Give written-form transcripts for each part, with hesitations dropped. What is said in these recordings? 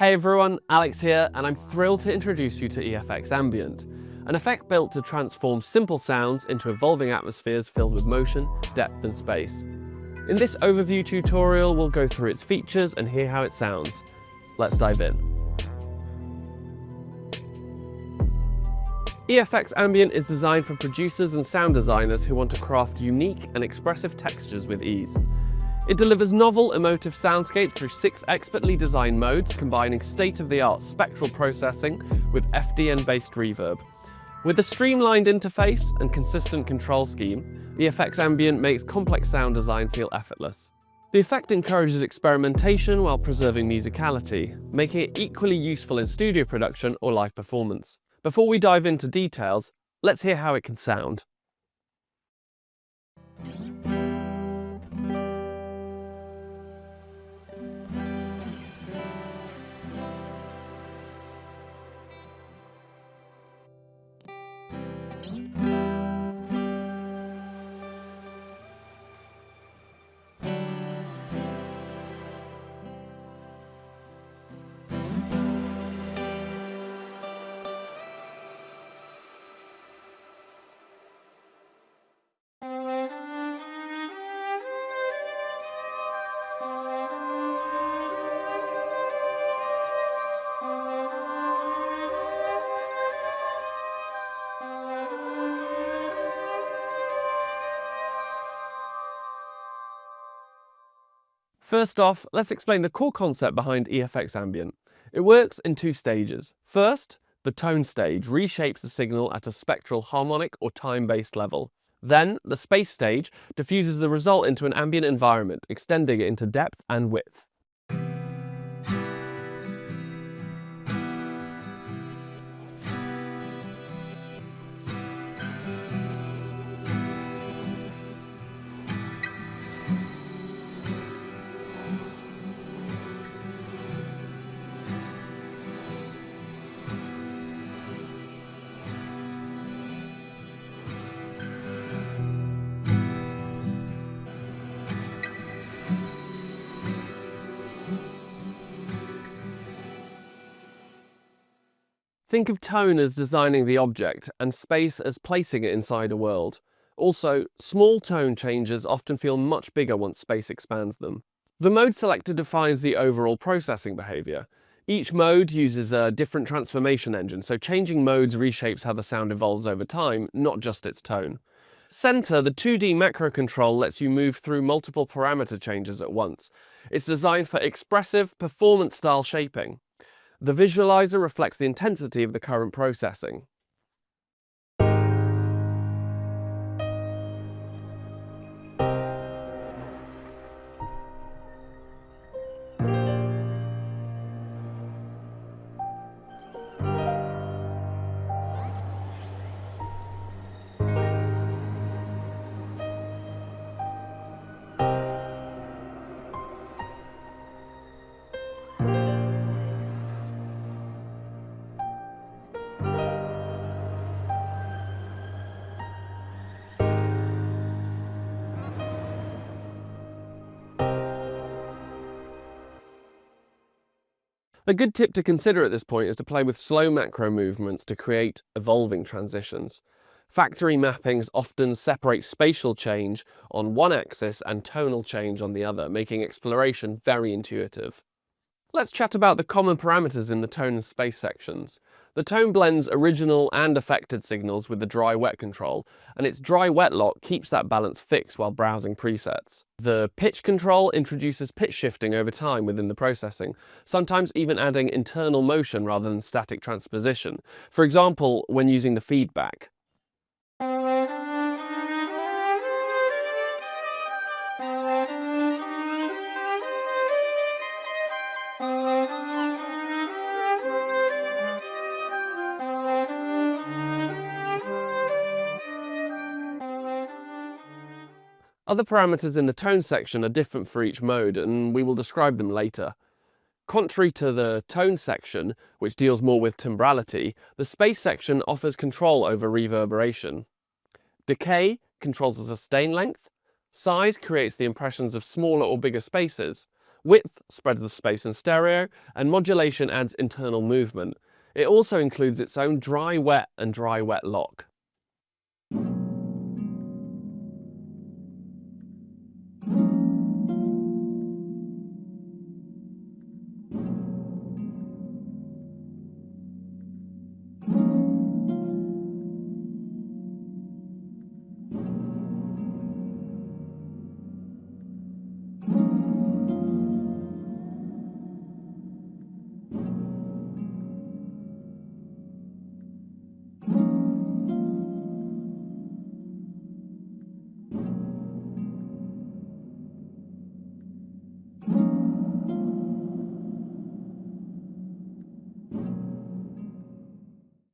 Hey everyone, Alex here, and I'm thrilled to introduce you to Efx Ambient, an effect built to transform simple sounds into evolving atmospheres filled with motion, depth and space. In this overview tutorial, we'll go through its features and hear how it sounds. Let's dive in. Efx Ambient is designed for producers and sound designers who want to craft unique and expressive textures with ease. It delivers novel, emotive soundscapes through 6 expertly designed modes, combining state-of-the-art spectral processing with FDN-based reverb. With a streamlined interface and consistent control scheme, the Efx Ambient makes complex sound design feel effortless. The effect encourages experimentation while preserving musicality, making it equally useful in studio production or live performance. Before we dive into details, let's hear how it can sound. First off, let's explain the core concept behind Efx Ambient. It works in 2 stages. First, the tone stage reshapes the signal at a spectral harmonic or time-based level. Then, the space stage diffuses the result into an ambient environment, extending it into depth and width. Think of tone as designing the object and space as placing it inside a world. Also, small tone changes often feel much bigger once space expands them. The mode selector defines the overall processing behavior. Each mode uses a different transformation engine, so changing modes reshapes how the sound evolves over time, not just its tone. Center, the 2D macro control lets you move through multiple parameter changes at once. It's designed for expressive, performance-style shaping. The visualizer reflects the intensity of the current processing. A good tip to consider at this point is to play with slow macro movements to create evolving transitions. Factory mappings often separate spatial change on one axis and tonal change on the other, making exploration very intuitive. Let's chat about the common parameters in the tone and space sections. The tone blends original and affected signals with the dry-wet control, and its dry-wet lock keeps that balance fixed while browsing presets. The pitch control introduces pitch shifting over time within the processing, sometimes even adding internal motion rather than static transposition, for example, when using the feedback. Other parameters in the tone section are different for each mode, and we will describe them later. Contrary to the tone section, which deals more with timbrality, the space section offers control over reverberation. Decay controls the sustain length. Size creates the impressions of smaller or bigger spaces, Width spreads the space in stereo, and modulation adds internal movement. It also includes its own dry-wet and dry-wet lock.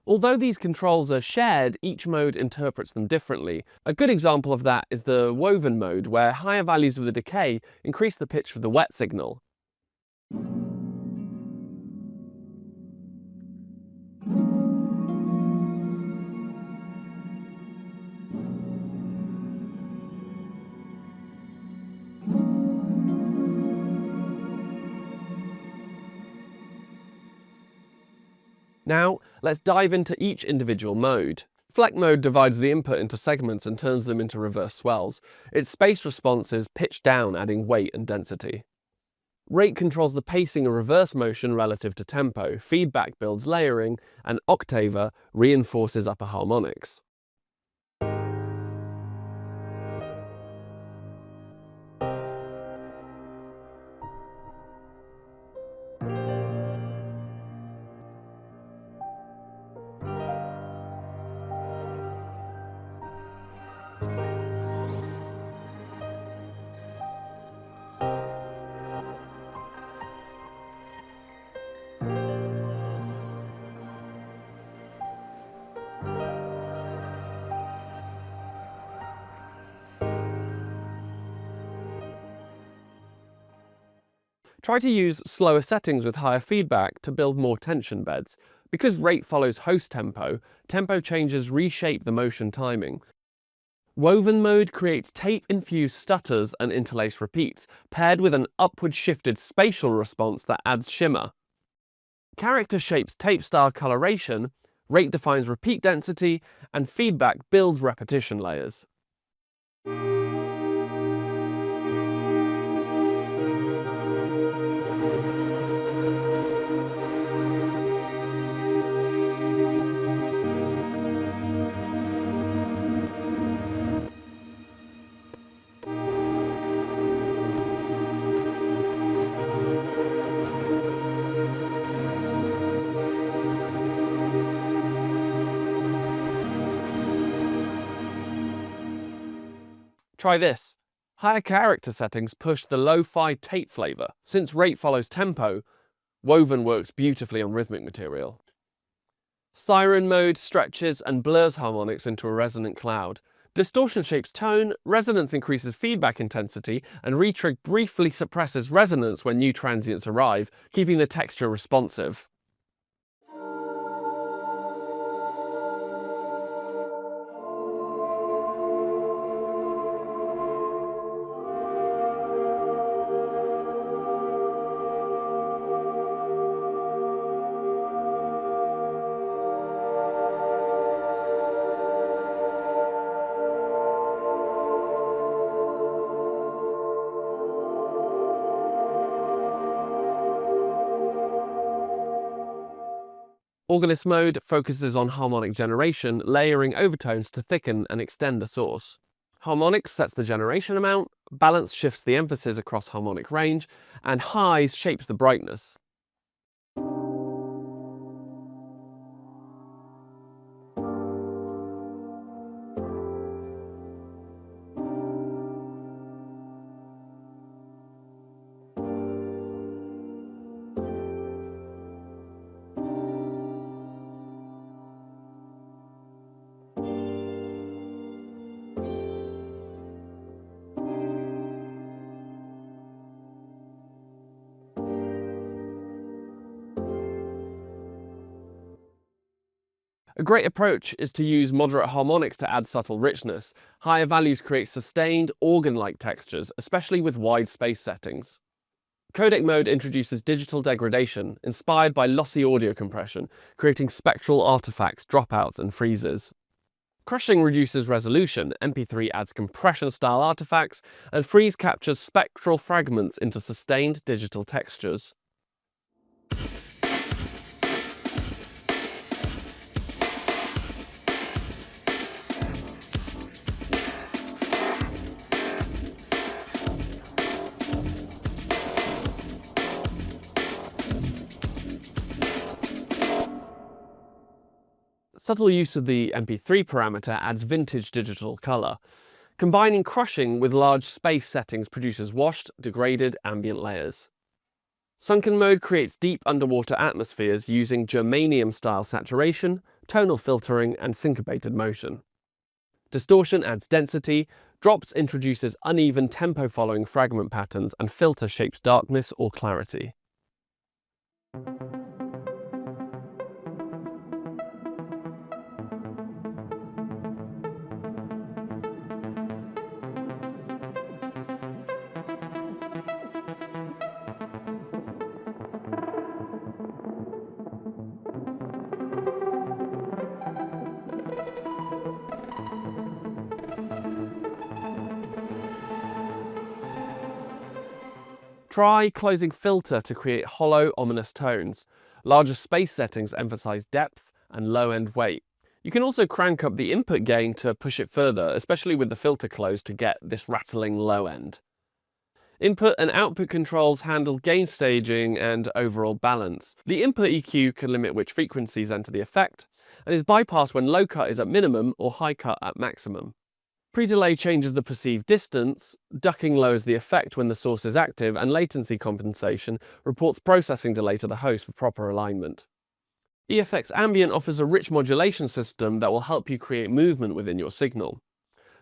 Although these controls are shared, each mode interprets them differently. A good example of that is the woven mode, where higher values of the decay increase the pitch for the wet signal. Now, let's dive into each individual mode. Fleck mode divides the input into segments and turns them into reverse swells. Its space response is pitched down, adding weight and density. Rate controls the pacing of reverse motion relative to tempo, feedback builds layering, and octaver reinforces upper harmonics. Try to use slower settings with higher feedback to build more tension beds. Because rate follows host tempo, tempo changes reshape the motion timing. Woven mode creates tape-infused stutters and interlace repeats, paired with an upward-shifted spatial response that adds shimmer. Character shapes tape-style coloration, rate defines repeat density, and feedback builds repetition layers. Try this. Higher character settings push the lo-fi tape flavor. Since rate follows tempo, woven works beautifully on rhythmic material. Siren Mode stretches and blurs harmonics into a resonant cloud. Distortion shapes tone, resonance increases feedback intensity, and retrig briefly suppresses resonance when new transients arrive, keeping the texture responsive. Organist Mode focuses on harmonic generation, layering overtones to thicken and extend the source. Harmonics sets the generation amount, balance shifts the emphasis across harmonic range, and highs shapes the brightness. A great approach is to use moderate harmonics to add subtle richness. Higher values create sustained, organ-like textures, especially with wide space settings. Codec mode introduces digital degradation, inspired by lossy audio compression, creating spectral artifacts, dropouts, and freezes. Crushing reduces resolution, MP3 adds compression-style artifacts, and freeze captures spectral fragments into sustained digital textures. Subtle use of the MP3 parameter adds vintage digital color. Combining crushing with large space settings produces washed, degraded ambient layers. Sunken mode creates deep underwater atmospheres using germanium-style saturation, tonal filtering, and syncopated motion. Distortion adds density, drops introduces uneven tempo-following fragment patterns, and filter shapes darkness or clarity. Try closing filter to create hollow, ominous tones. Larger space settings emphasize depth and low-end weight. You can also crank up the input gain to push it further, especially with the filter closed to get this rattling low end. Input and output controls handle gain staging and overall balance. The input EQ can limit which frequencies enter the effect, and is bypassed when low cut is at minimum or high cut at maximum. Pre-delay changes the perceived distance, ducking lowers the effect when the source is active, and latency compensation reports processing delay to the host for proper alignment. Efx AMBIENT offers a rich modulation system that will help you create movement within your signal.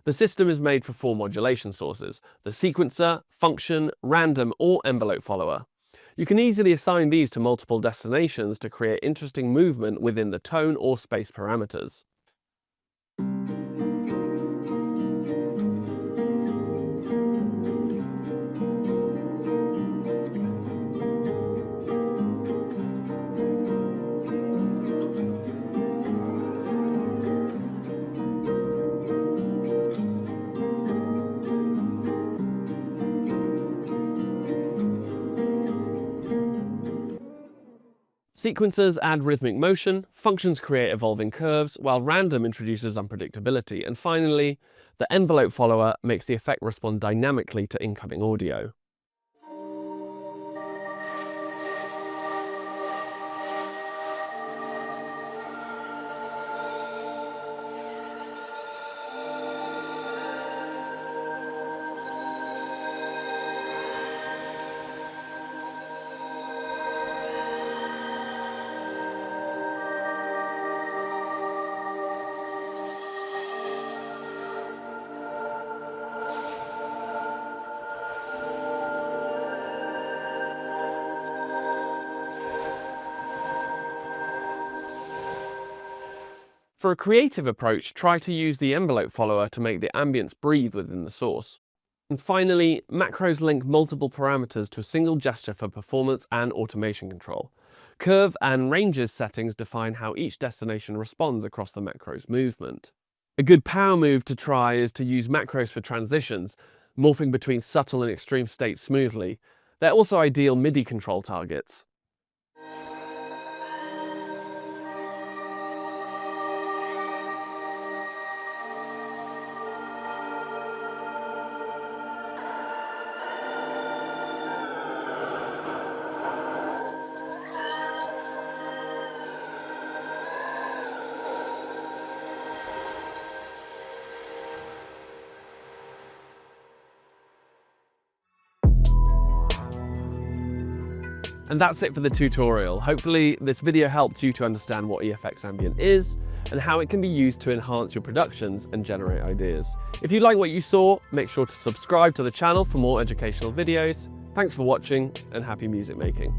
The system is made for 4 modulation sources: the sequencer, function, random, or envelope follower. You can easily assign these to multiple destinations to create interesting movement within the tone or space parameters. Sequencers add rhythmic motion, functions create evolving curves, while random introduces unpredictability, and finally, the envelope follower makes the effect respond dynamically to incoming audio. For a creative approach, try to use the envelope follower to make the ambience breathe within the source. And finally, macros link multiple parameters to a single gesture for performance and automation control. Curve and ranges settings define how each destination responds across the macro's movement. A good power move to try is to use macros for transitions, morphing between subtle and extreme states smoothly. They're also ideal MIDI control targets. And that's it for the tutorial. Hopefully this video helped you to understand what Efx Ambient is and how it can be used to enhance your productions and generate ideas. If you like what you saw, make sure to subscribe to the channel for more educational videos. Thanks for watching and happy music making.